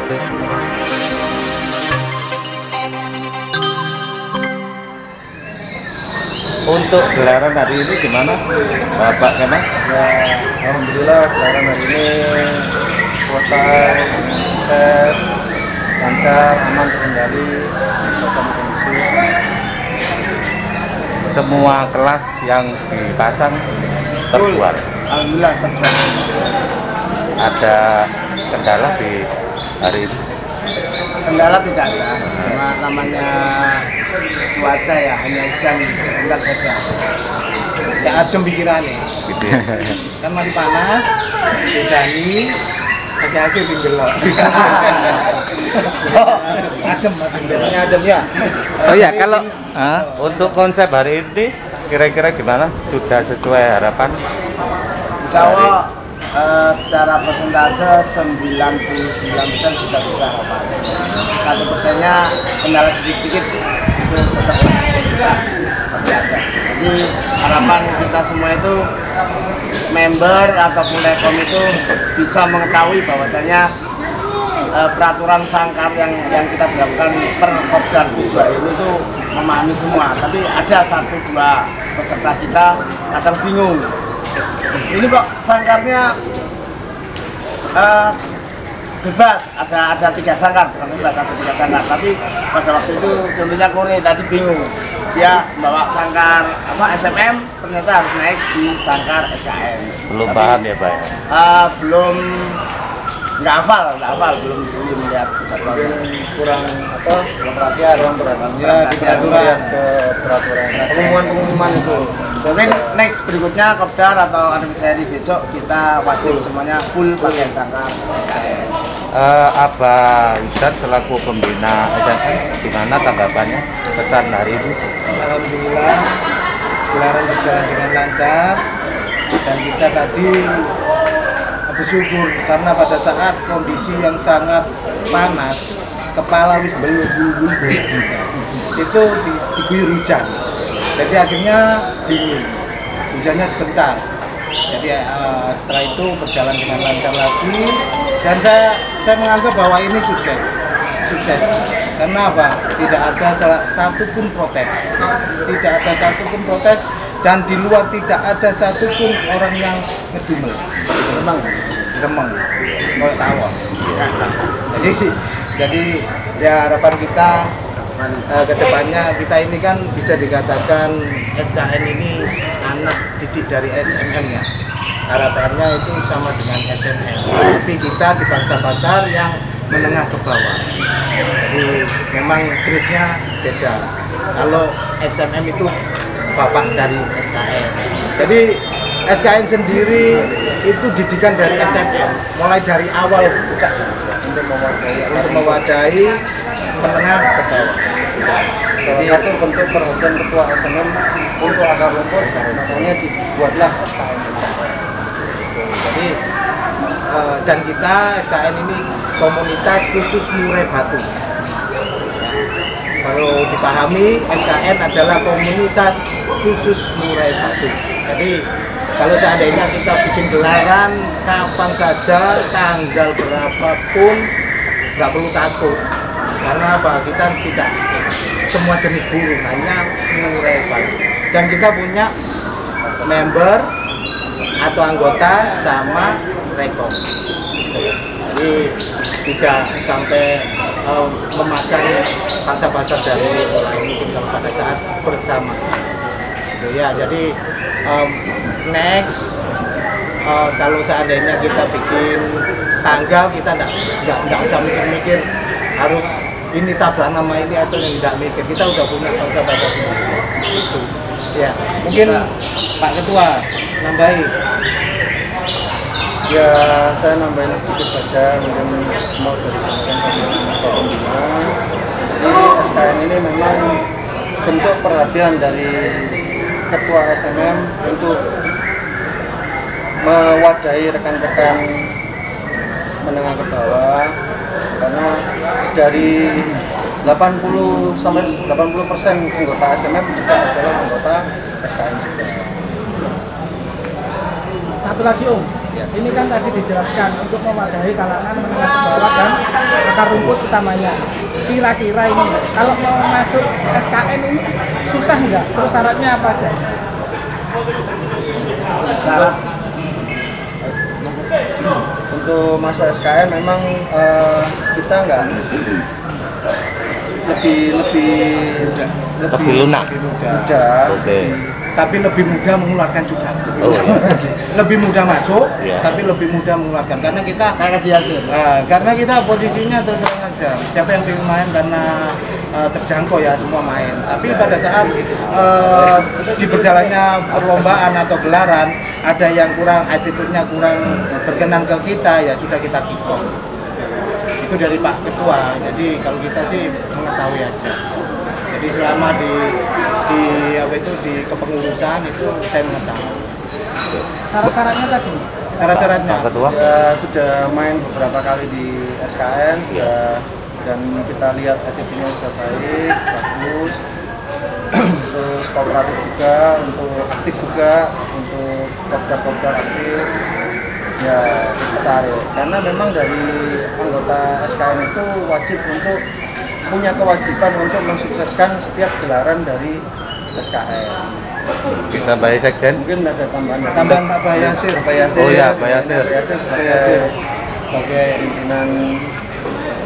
Untuk gelaran hari ini gimana, Bapak Kemas? Ya, alhamdulillah gelaran hari ini selesai, sukses, lancar, aman, terkendali, suasana kondusif. Semua kelas yang dipasang terjual. Alhamdulillah terjual. Ada kendala di hari ini? Kendala tidak ada, cuma namanya cuaca ya, hanya hujan sebentar saja. Ya adem pikirannya, Gitu ya. kan mari panas, hidani, pakai hasil tinggal loh. Adem ya. Oh ya, kalau untuk konsep hari ini kira-kira gimana? Sudah sesuai harapan? Insya Allah secara persentase 99% sudah sesuai harapan. 1%-nya kendala sedikit-sedikit itu tetap masih ada. Jadi harapan kita semua itu member ataupun rekom itu bisa mengetahui bahwasanya peraturan sangkar yang kita berlakukan per Kopdar 7 ini itu memahami semua. Tapi ada 1-2 peserta kita kadang bingung. Ini kok sangkarnya bebas, ada 3 sangkar, bukan bebas, ada 3 sangkar. Tapi pada waktu itu tentunya Kore tadi bingung. Dia bawa sangkar SMM, ternyata harus naik di sangkar SKN. Belum paham ya, Pak? Belum, nggak hafal, belum jeli melihat jadwalnya. kurang perhatian ke peraturan Pengumuman itu. Mungkin next berikutnya Kopdar atau anniversary besok kita wajib semuanya full pakai sangkar SKN. Abah Isan selaku pembina SMM, gimana tanggapannya pesan hari ini? Alhamdulillah gelaran berjalan dengan lancar dan kita tadi bersyukur karena pada saat kondisi yang sangat panas, kepala wis bulu-bulu itu diguyur hujan. Jadi akhirnya dingin, hujannya sebentar. Jadi setelah itu berjalan dengan lancar lagi dan saya menganggap bahwa ini sukses. Karena apa? Tidak ada satupun protes, dan di luar tidak ada satupun orang yang ngedumel, remeng, kalau tawa. Jadi ya harapan kita kedepannya kita ini kan bisa dikatakan SKN ini anak didik dari SMM ya. Harapannya itu sama dengan SMM, tapi kita di bangsa pasar yang menengah ke bawah. Jadi memang grade-nya beda. Kalau SMM itu bapak dari SKN. Jadi SKN sendiri itu didikan dari SMM, mulai dari awal buka untuk mewadahi menengah ke bawah. Jadi itu bentuk perhatian ketua SMM untuk akar rumput, makanya dibuatlah SKN. Jadi dan kita SKN ini komunitas khusus murai batu. Kalau dipahami, SKN adalah komunitas khusus murai batu. Jadi kalau seandainya kita bikin gelaran kapan saja, tanggal berapapun, nggak perlu takut. Karena apa? Kita tidak semua jenis burung, hanya murai batu. Dan kita punya member atau anggota sama rekom. Jadi tidak sampai memakan pasar-pasar dari orang mungkin kalau pada saat bersama. Gitu ya. Jadi next kalau seandainya kita bikin tanggal, kita nggak usah mikir-mikir harus ini tabrak nama ini atau yang tidak mikir. Kita udah punya pasar-pasar itu. Ya, mungkin Pak Ketua nambahi. Ya, saya nambahin sedikit saja, mungkin semua sudah disampaikan sama Pak Pembina. Jadi SKN ini memang bentuk perhatian dari Ketua SMM untuk mewadahi rekan-rekan menengah ke bawah, karena dari 80% anggota SMM juga adalah anggota SKN juga. Satu lagi Om, Ini kan tadi dijelaskan untuk mewadahi kalangan menengah ke bawah dan akar rumput utamanya. Kira-kira ini kalau mau masuk SKN ini susah nggak? Terus syaratnya apa aja? Syarat Untuk masuk SKN memang kita nggak Lebih lunak. mudah, Oke. tapi lebih mudah mengeluarkan juga. Oh, iya. Lebih mudah masuk, Iya. tapi lebih mudah mengeluarkan karena kita kayak kaji hasil. karena kita posisinya terus terang aja. Siapa yang ingin main karena terjangkau ya semua main. Tapi pada saat di berjalannya perlombaan atau gelaran ada yang kurang attitude-nya kurang berkenan ke kita ya sudah kita kick off. Itu dari Pak Ketua. Jadi kalau kita sih mengetahui aja. Jadi selama di apa itu di kepengurusan itu saya mengetahui. Syarat-syaratnya tadi. Syarat-syaratnya Pak Ketua? ya sudah main beberapa kali di SKN ya, dan kita lihat attitude-nya sudah baik, bagus. Terus kooperatif juga, untuk aktif juga, untuk kopdar aktif. Ya tertarik karena memang dari anggota SKN itu wajib untuk punya kewajiban untuk mensukseskan setiap gelaran dari SKN. Kita bayar sekjen. Mungkin ada tambahan Pak Bayasir. Oh iya, Pak Yasir. Sebagai pimpinan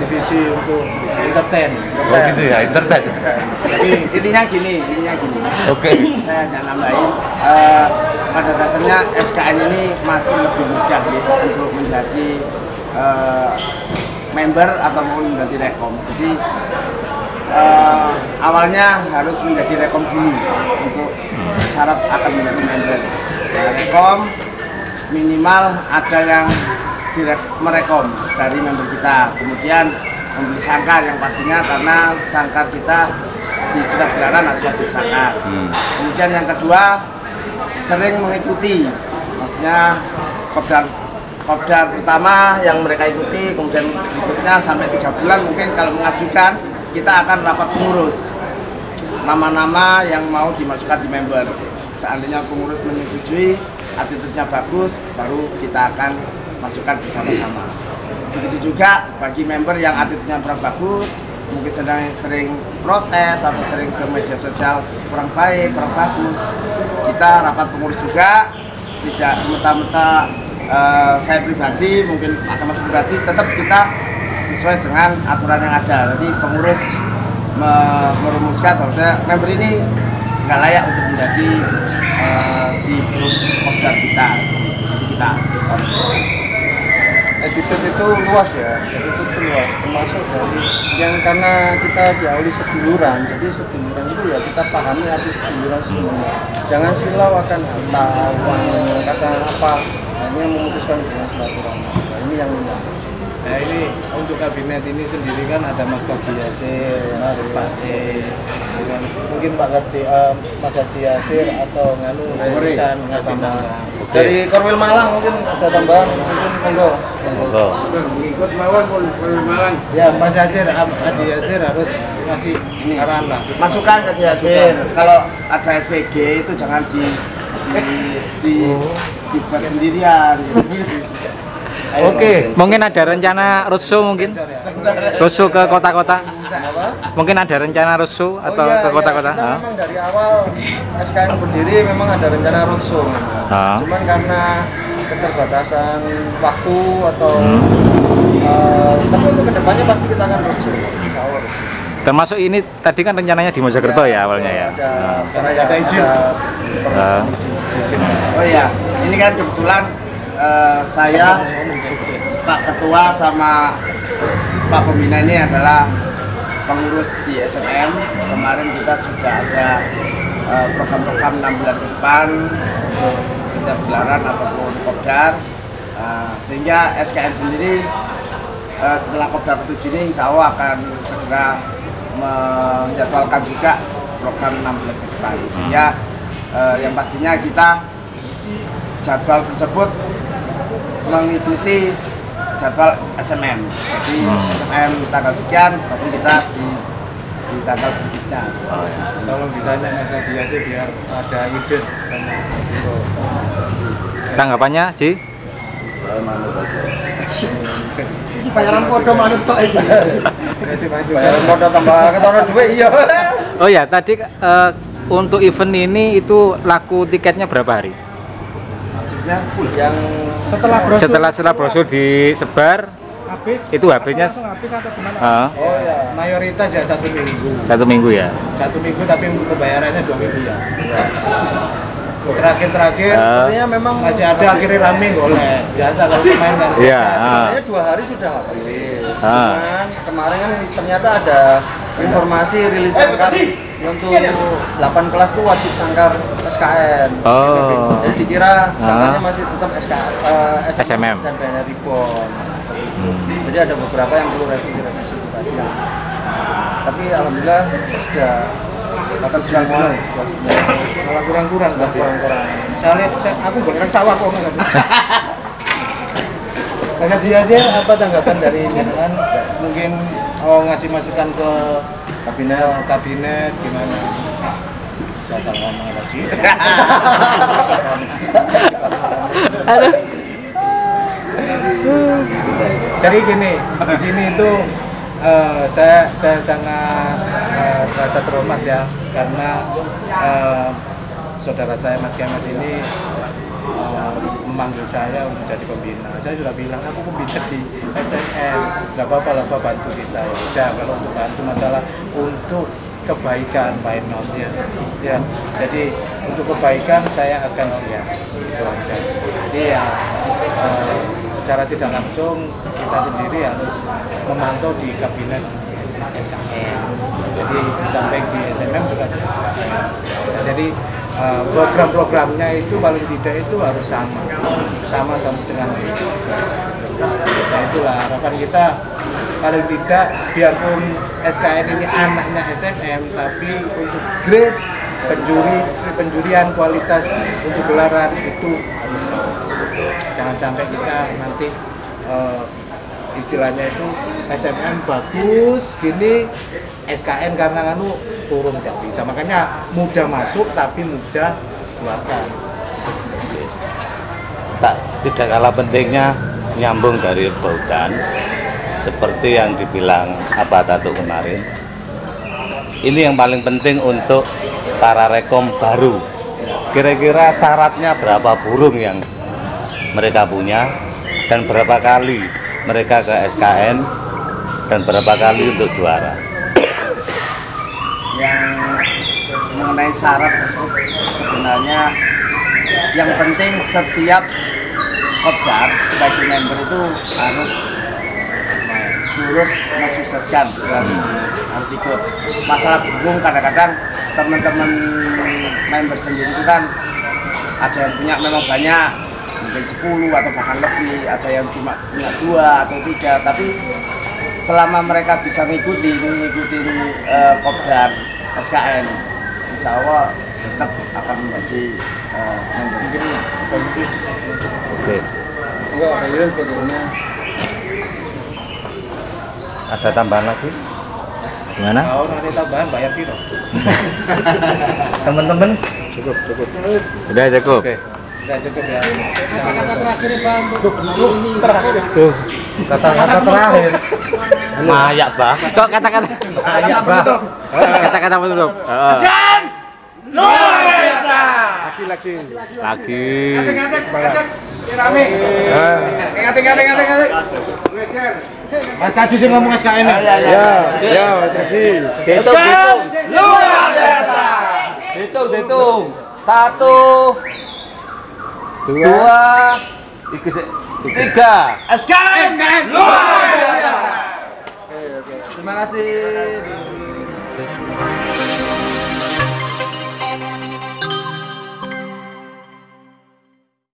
divisi untuk entertain. Oh gitu ya, internet. Jadi intinya gini. Oke. Saya nggak nambahin. Pada dasarnya SKN ini masih lebih mudah gitu, untuk menjadi member ataupun menjadi rekom. Jadi awalnya harus menjadi rekom dulu untuk syarat akan menjadi member. Nah, rekom minimal ada yang merekom dari member kita, kemudian membeli sangkar yang pastinya karena sangkar kita di setiap gelaran harus wajib sangkar. Kemudian yang kedua sering mengikuti, maksudnya kopdar pertama yang mereka ikuti, kemudian berikutnya sampai 3 bulan mungkin kalau mengajukan kita akan rapat pengurus nama-nama yang mau dimasukkan di member. Seandainya pengurus menyetujui, attitude-nya bagus, baru kita akan masukkan bersama-sama. Begitu juga bagi member yang attitude-nya kurang bagus, mungkin sering protes atau sering ke media sosial kurang baik, kurang bagus, kita rapat pengurus juga, tidak semata-mata saya pribadi, mungkin Pak Kemas pribadi, tetap kita sesuai dengan aturan yang ada. Jadi pengurus merumuskan bahwa member ini nggak layak untuk menjadi di grup kopdar kita. Attitude itu luas ya, attitude itu luas, termasuk dari yang karena kita diawali seduluran, jadi seduluran itu ya kita pahami arti seduluran semua. Jangan silau akan harta, uang, kata apa, hanya memutuskan dengan silaturahmi. Nah, ini yang nah ini untuk kabinet ini sendiri kan ada Mas Kaji Yasir, Pak E, mungkin Pak Kaji, Mas Kaji Yasir atau nganu urusan ngasih nama. Dari Korwil Malang mungkin ada tambahan, mungkin monggo. Mengikut mawon Korwil Malang. Ya Mas Yasir, Kaji Yasir harus ngasih arahan lah. Masukan ke Yasir. Kalau ada SPG itu jangan dibuat sendirian. Oke, mungkin ada rencana roadshow mungkin? Roadshow ke kota-kota? Mungkin ada rencana roadshow atau ke kota-kota? Kita memang dari awal SKN berdiri memang ada rencana roadshow. Cuman karena keterbatasan waktu atau tapi untuk kedepannya pasti kita akan roadshow. Insya Allah. Termasuk ini tadi kan rencananya di Mojokerto ya awalnya ya? Karena ada izin. Oh iya, ini kan kebetulan saya, Pak Ketua sama Pak Pembina ini adalah pengurus di SNM. Kemarin kita sudah ada program-program 6 bulan ke depan untuk setiap gelaran ataupun kopdar, sehingga SKN sendiri setelah kopdar 7 ini insya Allah akan segera menjadwalkan juga program 6 bulan ke depan, sehingga yang pastinya kita jadwal tersebut mengikuti jadwal SMM. Jadi SMM tanggal sekian, tapi kita di tanggal berikutnya. Tolong ditanya Mas Kaji Yasir biar ada ide. Tanggapannya, Ji? Saya manut aja. Ini bayaran podo manut tok iki. Bayaran modal tambah ketono duit iya. Oh ya, tadi untuk event ini itu laku tiketnya berapa hari? Maksudnya Yang Setelah brosur disebar habis. itu habisnya langsung habis atau gimana? oh ya, mayoritas ya 1 minggu. 1 minggu ya. 1 minggu tapi untuk pembayarannya 2 minggu ya. Terakhir artinya memang masih ada akhirnya rame golek. Biasa kalau pemain kan. Iya. Sebenarnya 2 hari sudah nggak rilis. Ah. Cuman kemarin kan ternyata ada informasi rilis sangkar untuk 8 kelas tuh wajib sangkar SKN. Oh. Jadi dikira sangkarnya masih tetap SMM. dan BNR Reborn. Jadi ada beberapa yang perlu revisi tadi. Tapi alhamdulillah sudah akan semua malah kurang-kurang lah kurang-kurang. Aku beneran sawah kok nggak. Karena dia aja apa tanggapan dari jenengan? Mungkin ngasih masukan ke kabinet gimana? Bisa sama ngomong lagi. Aduh. Jadi gini, di sini itu saya sangat merasa terhormat ya karena saudara saya Mas Kemas ini memanggil saya untuk jadi pembina. Saya sudah bilang aku pembina di SNM, nggak apa-apa lah Pak, bantu kita. Ya udah, kalau untuk bantu masalah untuk kebaikan Pak Enos ya. Jadi untuk kebaikan saya akan siap. Gitu aja. Jadi ya secara tidak langsung kita sendiri harus memantau di kabinet SKN. Jadi sampai di SMM juga di SKN. Jadi program-programnya itu paling tidak itu harus sama dengan itu. Nah itulah harapan kita, paling tidak biarpun SKN ini anaknya SMM, tapi untuk grade penjurian kualitas untuk gelaran itu harus sama. Jangan sampai kita nanti istilahnya itu SMM bagus gini, SKN karena turun tidak bisa. Makanya mudah masuk tapi mudah keluarkan. Tidak kalah pentingnya nyambung dari Baudan seperti yang dibilang Abah Tatu kemarin. Ini yang paling penting untuk para rekom baru. Kira-kira syaratnya berapa burung yang mereka punya dan berapa kali mereka ke SKN dan berapa kali untuk juara. yang mengenai syarat sebenarnya yang penting setiap kopdar sebagai member itu harus turut mensukseskan dan harus ikut. Masalah burung kadang-kadang teman-teman member sendiri itu kan ada yang punya memang banyak, mungkin 10 atau bahkan lebih, ada yang cuma punya 2 atau 3, tapi selama mereka bisa ngikutin kopdar SKN, insya Allah tetap akan menjadi member. Oke. Enggak, akhirnya sebetulnya Ada tambahan lagi? Gimana? kalau nanti tambahan bayar piro. Teman-teman? Udah cukup. Oke. Sudah cukup ya. Kata-kata terakhir Pak untuk ini terakhir. Tuh. Kata-kata terakhir. Mayak, Bah. Kok kata-kata Ayo, Pak. kata-kata penutup? Luar biasa. Lagi. Lagi. Rame. Mas Kaji sih ngomong SKN. Ya, Mas Kaji. Hitung. Luar biasa. Hitung. 1, 2, 3. SKN luar biasa. Terima kasih.